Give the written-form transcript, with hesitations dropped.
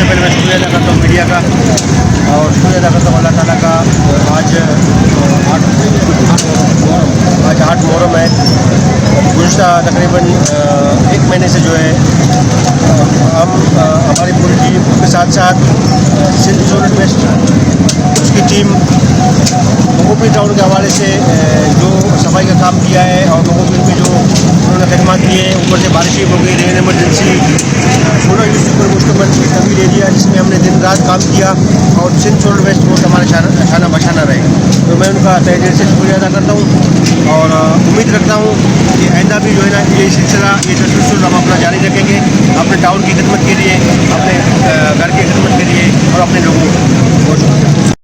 पहले मैं शुक्रिया अदा करता हूँ मीडिया का, और शुक्रिया अदा करता हूँ अल्लाह ताला का। आज 8 मुहर्रम है। गुज़श्ता तकरीबन 1 महीने से जो है हम हमारी पूरी टीम के साथ साथ सिंध जोन वेस्ट उसकी टीम मकोपी टाउन के हवाले से जो सफाई का काम किया है, और मकोपी में जो उन्होंने खदमात की है, ऊपर से बारिश हो गई, रेन एमरजेंसी, सोलह यूनिट पर मुश्तमिल तवील एरिया जिसमें हमने दिन रात काम किया, और सिंध जोन वेस्ट को हमारा शाना बशाना रहे। तो मैं उनका तहे दिल से शुक्रिया अदा करता हूँ, और उम्मीद रखता हूँ कि आइंदा भी जो है ना ये सिलसिला, ये तसलसल हम अपना जारी रखेंगे, अपने टाउन की खिदमत के लिए, अपने घर की खिदमत के लिए, और अपने लोगों को।